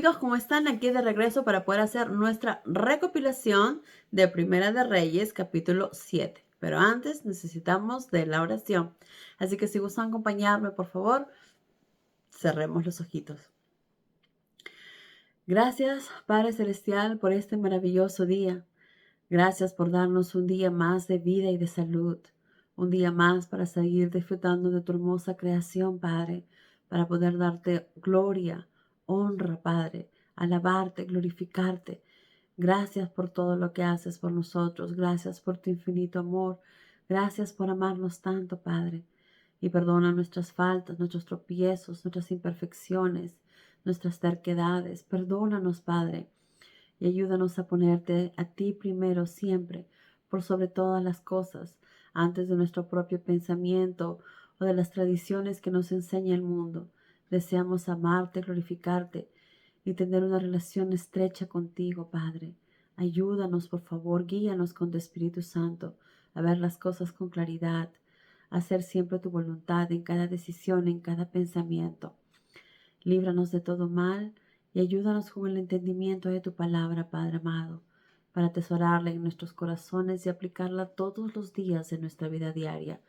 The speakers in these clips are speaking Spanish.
Amigos, ¿cómo están? Aquí de regreso para poder hacer nuestra recopilación de Primera de Reyes, capítulo 7. Pero antes necesitamos de la oración. Así que si gustan acompañarme, por favor, cerremos los ojitos. Gracias, Padre Celestial, por este maravilloso día. Gracias por darnos un día más de vida y de salud. Un día más para seguir disfrutando de tu hermosa creación, Padre, para poder darte gloria, honra, Padre, alabarte, glorificarte. Gracias por todo lo que haces por nosotros. Gracias por tu infinito amor. Gracias por amarnos tanto, Padre. Y perdona nuestras faltas, nuestros tropiezos, nuestras imperfecciones, nuestras terquedades. Perdónanos, Padre, y ayúdanos a ponerte a ti primero siempre, por sobre todas las cosas, antes de nuestro propio pensamiento o de las tradiciones que nos enseña el mundo. Deseamos amarte, glorificarte y tener una relación estrecha contigo, Padre. Ayúdanos, por favor, guíanos con tu Espíritu Santo a ver las cosas con claridad, a hacer siempre tu voluntad en cada decisión, en cada pensamiento. Líbranos de todo mal y ayúdanos con el entendimiento de tu palabra, Padre amado, para atesorarla en nuestros corazones y aplicarla todos los días de nuestra vida diaria.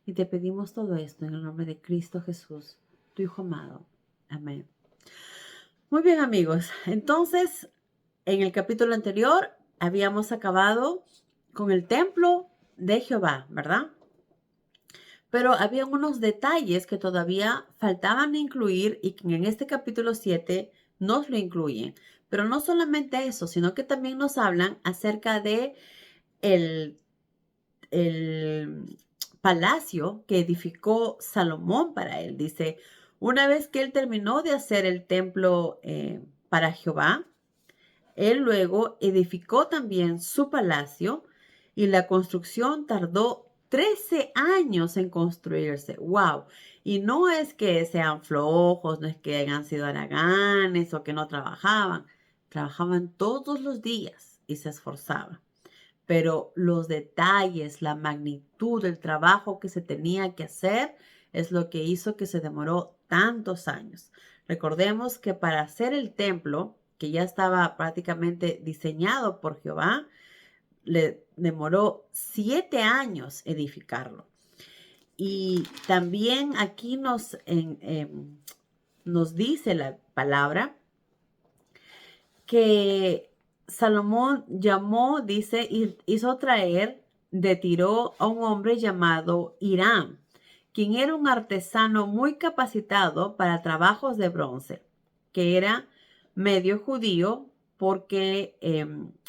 Y te pedimos todo esto en el nombre de Cristo Jesús, tu Hijo amado. Amén. Muy bien, amigos. Entonces, en el capítulo anterior habíamos acabado con el templo de Jehová, ¿verdad? Pero había unos detalles que todavía faltaban incluir y que en este capítulo 7 nos lo incluyen. Pero no solamente eso, sino que también nos hablan acerca de el, el palacio que edificó Salomón para él. Dice, una vez que él terminó de hacer el templo para Jehová, él luego edificó también su palacio y la construcción tardó 13 años en construirse. ¡Wow! Y no es que sean flojos, no es que hayan sido haraganes o que no trabajaban. Trabajaban todos los días y se esforzaban. Pero los detalles, la magnitud del trabajo que se tenía que hacer es lo que hizo que se demoró tantos años. Recordemos que para hacer el templo, que ya estaba prácticamente diseñado por Jehová, le demoró 7 años edificarlo. Y también aquí nos dice la palabra que Salomón llamó, dice, y hizo traer de Tiro a un hombre llamado Hiram, quien era un artesano muy capacitado para trabajos de bronce, que era medio judío porque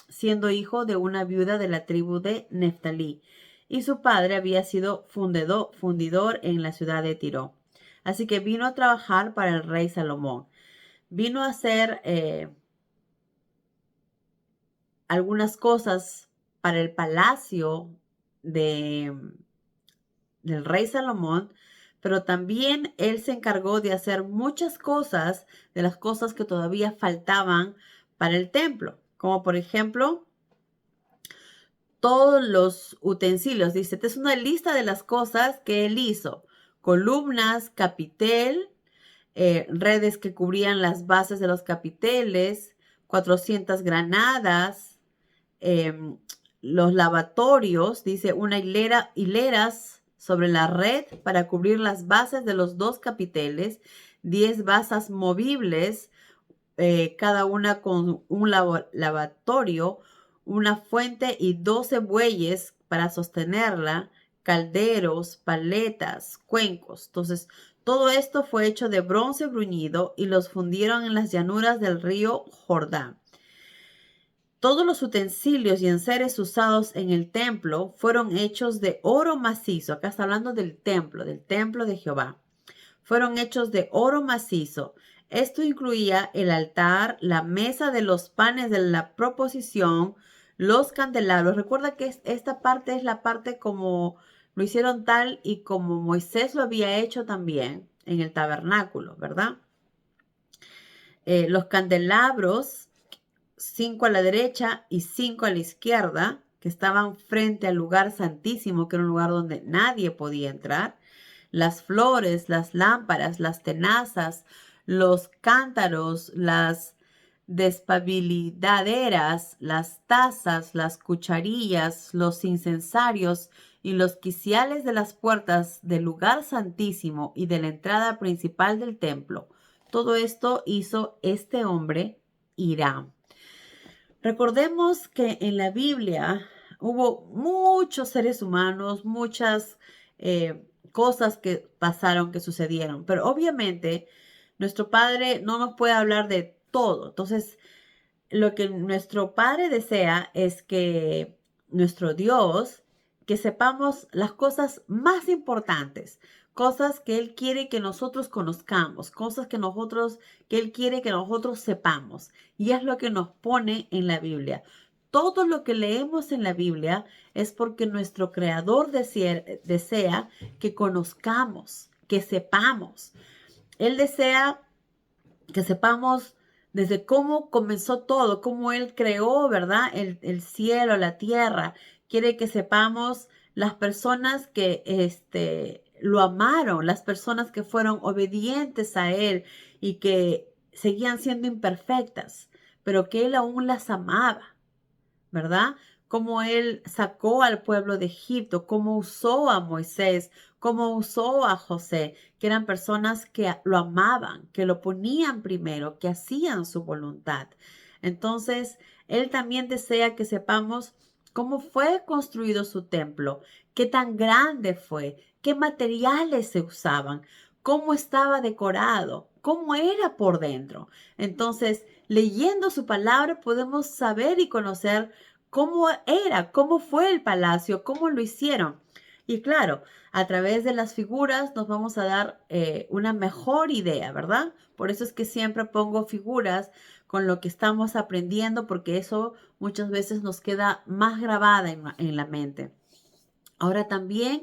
siendo hijo de una viuda de la tribu de Neftalí, y su padre había sido fundidor en la ciudad de Tiro. Así que vino a trabajar para el rey Salomón. Vino a hacer algunas cosas para el palacio de, del rey Salomón, pero también él se encargó de hacer muchas cosas de las cosas que todavía faltaban para el templo, como por ejemplo todos los utensilios. Dice, esta es una lista de las cosas que él hizo: columnas, capitel, redes que cubrían las bases de los capiteles, 400 granadas, los lavatorios, dice, hileras sobre la red para cubrir las bases de los dos capiteles, 10 basas movibles, cada una con un lavatorio, una fuente y 12 bueyes para sostenerla, calderos, paletas, cuencos. Entonces, todo esto fue hecho de bronce bruñido y los fundieron en las llanuras del río Jordán. Todos los utensilios y enseres usados en el templo fueron hechos de oro macizo. Acá está hablando del templo de Jehová. Fueron hechos de oro macizo. Esto incluía el altar, la mesa de los panes de la proposición, los candelabros. Recuerda que esta parte es la parte como lo hicieron tal y como Moisés lo había hecho también en el tabernáculo, ¿verdad? Los candelabros, 5 a la derecha y 5 a la izquierda, que estaban frente al lugar santísimo, que era un lugar donde nadie podía entrar. Las flores, las lámparas, las tenazas, los cántaros, las despabilidaderas, las tazas, las cucharillas, los incensarios y los quiciales de las puertas del lugar santísimo y de la entrada principal del templo. Todo esto hizo este hombre, Hiram. Recordemos que en la Biblia hubo muchos seres humanos, muchas cosas que pasaron, que sucedieron, pero obviamente nuestro Padre no nos puede hablar de todo. Entonces, lo que nuestro Padre desea es que nuestro Dios, que sepamos las cosas más importantes, cosas que Él quiere que nosotros conozcamos, cosas que Él quiere que nosotros sepamos. Y es lo que nos pone en la Biblia. Todo lo que leemos en la Biblia es porque nuestro Creador desea que conozcamos, que sepamos. Él desea que sepamos desde cómo comenzó todo, cómo Él creó, ¿verdad? El cielo, la tierra. Quiere que sepamos las personas que lo amaron, las personas que fueron obedientes a Él y que seguían siendo imperfectas, pero que Él aún las amaba, ¿verdad? Cómo Él sacó al pueblo de Egipto, cómo usó a Moisés, cómo usó a José, que eran personas que lo amaban, que lo ponían primero, que hacían su voluntad. Entonces, Él también desea que sepamos cómo fue construido su templo, qué tan grande fue, qué materiales se usaban, cómo estaba decorado, cómo era por dentro. Entonces, leyendo su palabra podemos saber y conocer cómo era, cómo fue el palacio, cómo lo hicieron. Y claro, a través de las figuras nos vamos a dar una mejor idea, ¿verdad? Por eso es que siempre pongo figuras con lo que estamos aprendiendo, porque eso muchas veces nos queda más grabada en la mente. Ahora también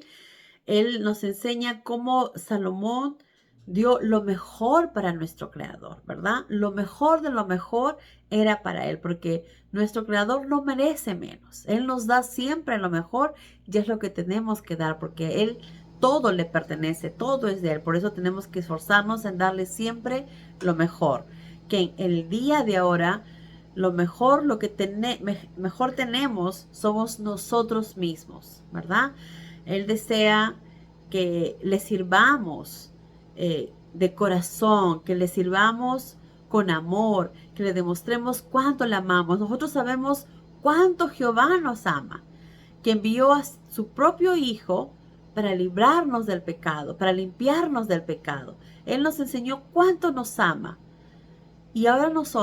Él nos enseña cómo Salomón dio lo mejor para nuestro Creador, ¿verdad? Lo mejor de lo mejor era para Él, porque nuestro Creador no merece menos. Él nos da siempre lo mejor y es lo que tenemos que dar, porque Él todo le pertenece, todo es de Él. Por eso tenemos que esforzarnos en darle siempre lo mejor. Que en el día de ahora, lo mejor, mejor tenemos somos nosotros mismos, ¿verdad? Él desea que le sirvamos de corazón, que le sirvamos con amor, que le demostremos cuánto le amamos. Nosotros sabemos cuánto Jehová nos ama, que envió a su propio Hijo para librarnos del pecado, para limpiarnos del pecado. Él nos enseñó cuánto nos ama. Y ahora nos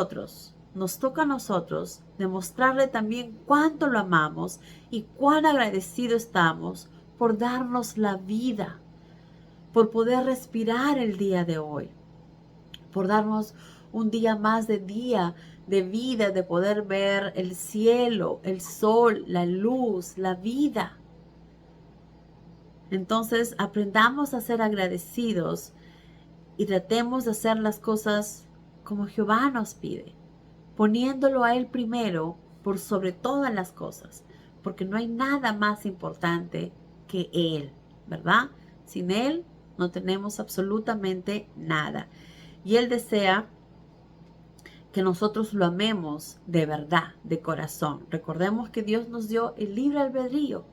toca a nosotros demostrarle también cuánto lo amamos y cuán agradecidos estamos por darnos la vida, por poder respirar el día de hoy, por darnos un día más de vida, de poder ver el cielo, el sol, la luz, la vida. Entonces aprendamos a ser agradecidos y tratemos de hacer las cosas como Jehová nos pide, poniéndolo a Él primero por sobre todas las cosas, porque no hay nada más importante que Él, ¿verdad? Sin Él no tenemos absolutamente nada. Y Él desea que nosotros lo amemos de verdad, de corazón. Recordemos que Dios nos dio el libre albedrío,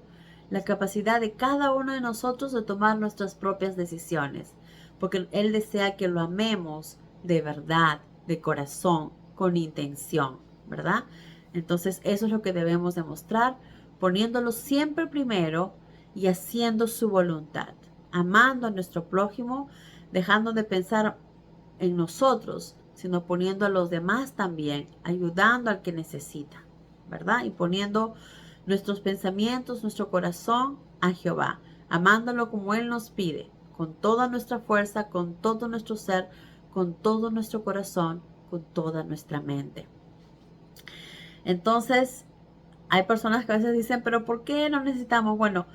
la capacidad de cada uno de nosotros de tomar nuestras propias decisiones, porque Él desea que lo amemos de verdad, de corazón, con intención, ¿verdad? Entonces eso es lo que debemos demostrar, poniéndolo siempre primero y haciendo su voluntad, amando a nuestro prójimo, dejando de pensar en nosotros, sino poniendo a los demás también, ayudando al que necesita, ¿verdad? Y poniendo nuestros pensamientos, nuestro corazón a Jehová, amándolo como Él nos pide, con toda nuestra fuerza, con todo nuestro ser, con todo nuestro corazón, con toda nuestra mente. Entonces, hay personas que a veces dicen, pero ¿por qué no necesitamos? Bueno,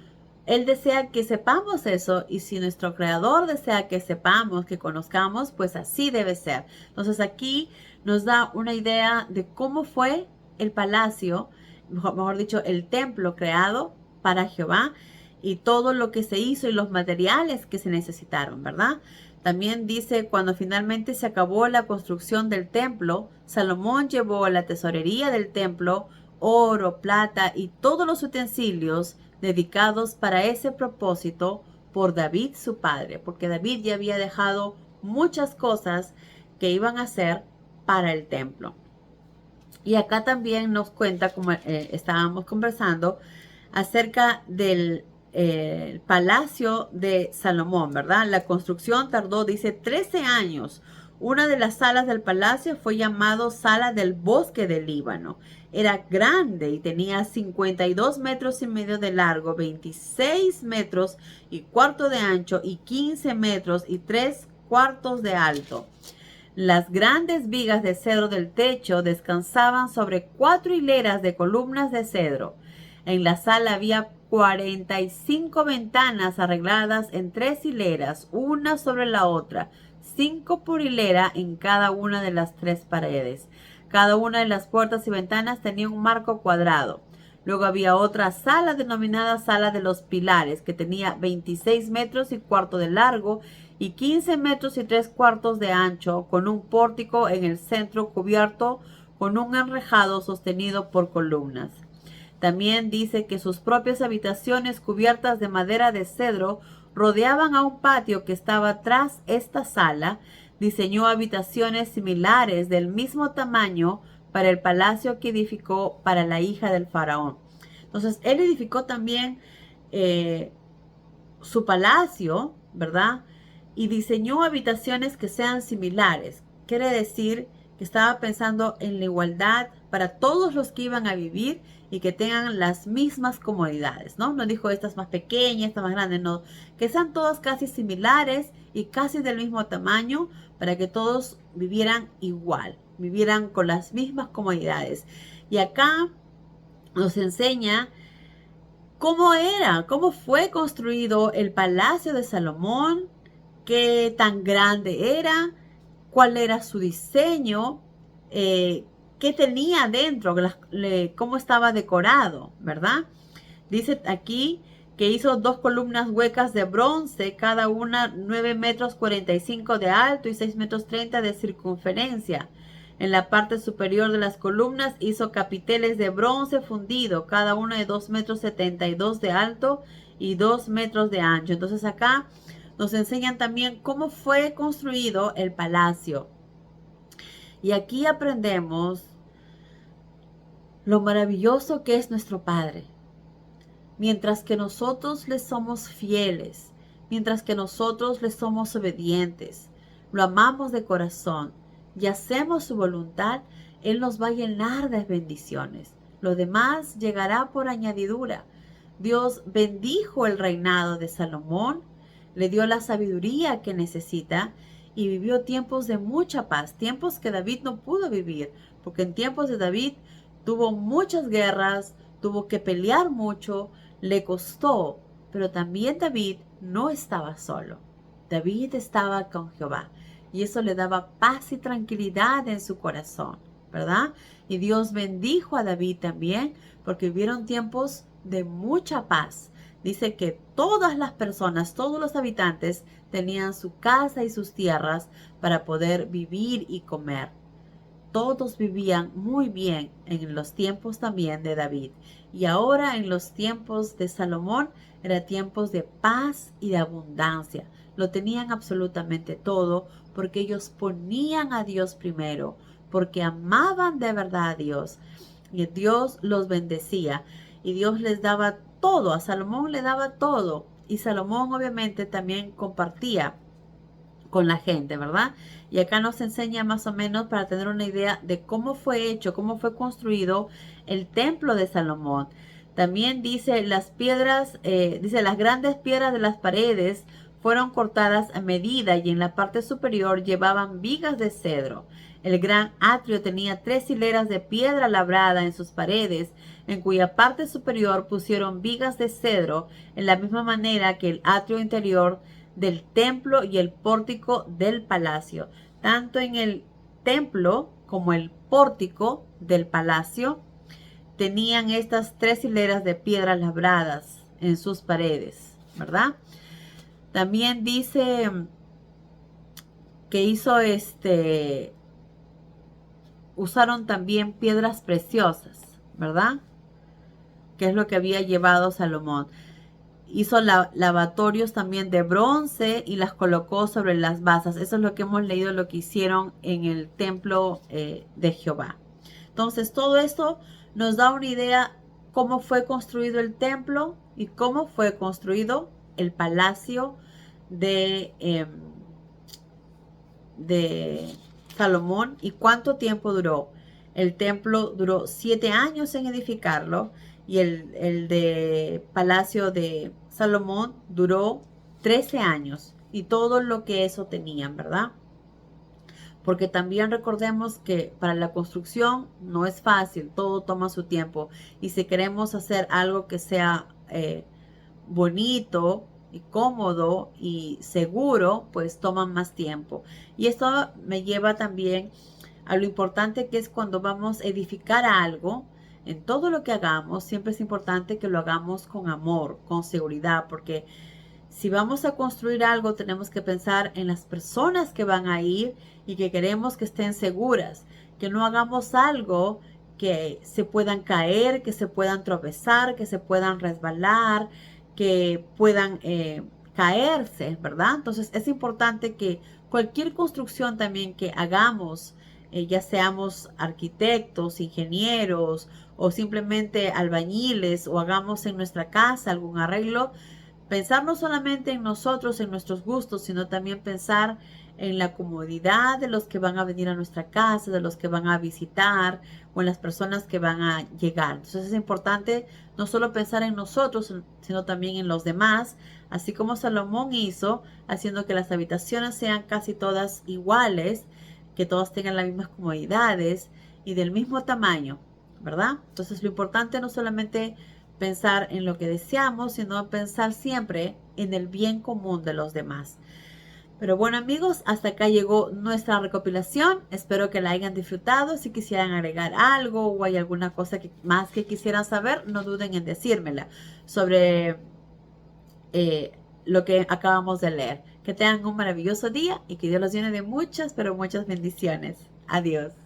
Él desea que sepamos eso, y si nuestro Creador desea que sepamos, que conozcamos, pues así debe ser. Entonces aquí nos da una idea de cómo fue el palacio, mejor dicho, el templo creado para Jehová, y todo lo que se hizo y los materiales que se necesitaron, ¿verdad? También dice, cuando finalmente se acabó la construcción del templo, Salomón llevó a la tesorería del templo oro, plata y todos los utensilios dedicados para ese propósito por David su padre, porque David ya había dejado muchas cosas que iban a hacer para el templo. Y acá también nos cuenta, como estábamos conversando, acerca del palacio de Salomón, ¿verdad? La construcción tardó, dice, 13 años. Una de las salas del palacio fue llamado Sala del Bosque del Líbano. Era grande y tenía 52 metros y medio de largo, 26 metros y cuarto de ancho y 15 metros y 3 cuartos de alto. Las grandes vigas de cedro del techo descansaban sobre 4 hileras de columnas de cedro. En la sala había 45 ventanas arregladas en 3 hileras, una sobre la otra, 5 por hilera en cada una de las 3 paredes. Cada una de las puertas y ventanas tenía un marco cuadrado. Luego había otra sala denominada Sala de los Pilares, que tenía 26 metros y cuarto de largo y 15 metros y 3 cuartos de ancho, con un pórtico en el centro cubierto con un enrejado sostenido por columnas. También dice que sus propias habitaciones cubiertas de madera de cedro rodeaban a un patio que estaba tras esta sala. Diseñó habitaciones similares del mismo tamaño para el palacio que edificó para la hija del faraón. Entonces, él edificó también su palacio, ¿verdad? Y diseñó habitaciones que sean similares. Quiere decir que estaba pensando en la igualdad para todos los que iban a vivir y que tengan las mismas comodidades, ¿no? No dijo estas más pequeñas, estas más grandes, no. Que sean todas casi similares y casi del mismo tamaño para que todos vivieran igual, vivieran con las mismas comodidades. Y acá nos enseña cómo fue construido el palacio de Salomón, qué tan grande era, cuál era su diseño, qué tenía dentro, cómo estaba decorado, ¿verdad? Dice aquí que hizo 2 columnas huecas de bronce, cada una 9 metros 45 de alto y 6 metros 30 de circunferencia. En la parte superior de las columnas hizo capiteles de bronce fundido, cada uno de 2 metros 72 de alto y 2 metros de ancho. Entonces acá nos enseñan también cómo fue construido el palacio. Y aquí aprendemos lo maravilloso que es nuestro Padre. Mientras que nosotros le somos fieles, mientras que nosotros le somos obedientes, lo amamos de corazón y hacemos su voluntad, Él nos va a llenar de bendiciones. Lo demás llegará por añadidura. Dios bendijo el reinado de Salomón, le dio la sabiduría que necesita y vivió tiempos de mucha paz, tiempos que David no pudo vivir, porque en tiempos de David tuvo muchas guerras, tuvo que pelear mucho, le costó, pero también David no estaba solo. David estaba con Jehová y eso le daba paz y tranquilidad en su corazón, ¿verdad? Y Dios bendijo a David también porque vivieron tiempos de mucha paz. Dice que todas las personas, todos los habitantes tenían su casa y sus tierras para poder vivir y comer. Todos vivían muy bien en los tiempos también de David. Y ahora en los tiempos de Salomón eran tiempos de paz y de abundancia. Lo tenían absolutamente todo porque ellos ponían a Dios primero, porque amaban de verdad a Dios. Y Dios los bendecía y Dios les daba todo. A Salomón le daba todo. Y Salomón obviamente también compartía con la gente, ¿verdad? Y acá nos enseña más o menos para tener una idea de cómo fue hecho, cómo fue construido el templo de Salomón. También dice las piedras, dice las grandes piedras de las paredes fueron cortadas a medida y en la parte superior llevaban vigas de cedro. El gran atrio tenía 3 hileras de piedra labrada en sus paredes, en cuya parte superior pusieron vigas de cedro, en la misma manera que el atrio interior del templo y el pórtico del palacio. Tanto en el templo como el pórtico del palacio tenían estas 3 hileras de piedras labradas en sus paredes, ¿verdad? También dice que hizo usaron también piedras preciosas, ¿verdad? Que es lo que había llevado Salomón. Hizo lavatorios también de bronce y las colocó sobre las basas. Eso es lo que hemos leído, lo que hicieron en el templo de Jehová. Entonces, todo esto nos da una idea cómo fue construido el templo y cómo fue construido el palacio de, de Salomón y cuánto tiempo duró. El templo duró 7 años en edificarlo y el de Palacio de Salomón duró 13 años y todo lo que eso tenían, ¿verdad? Porque también recordemos que para la construcción no es fácil, todo toma su tiempo y si queremos hacer algo que sea bonito y cómodo y seguro, pues toman más tiempo. Y esto me lleva también a lo importante que es cuando vamos a edificar algo. En todo lo que hagamos, siempre es importante que lo hagamos con amor, con seguridad, porque si vamos a construir algo, tenemos que pensar en las personas que van a ir y que queremos que estén seguras, que no hagamos algo que se puedan caer, que se puedan tropezar, que se puedan resbalar, que puedan caerse, ¿verdad? Entonces es importante que cualquier construcción también que hagamos, ya seamos arquitectos, ingenieros o simplemente albañiles o hagamos en nuestra casa algún arreglo, pensar no solamente en nosotros, en nuestros gustos, sino también pensar en la comodidad de los que van a venir a nuestra casa, de los que van a visitar o en las personas que van a llegar. Entonces es importante no solo pensar en nosotros, sino también en los demás, así como Salomón hizo, haciendo que las habitaciones sean casi todas iguales, que todas tengan las mismas comodidades y del mismo tamaño, ¿verdad? Entonces lo importante no solamente pensar en lo que deseamos, sino pensar siempre en el bien común de los demás. Pero bueno amigos, hasta acá llegó nuestra recopilación. Espero que la hayan disfrutado. Si quisieran agregar algo o hay alguna cosa más que quisieran saber, no duden en decírmela sobre lo que acabamos de leer. Que tengan un maravilloso día y que Dios los llene de muchas, pero muchas bendiciones. Adiós.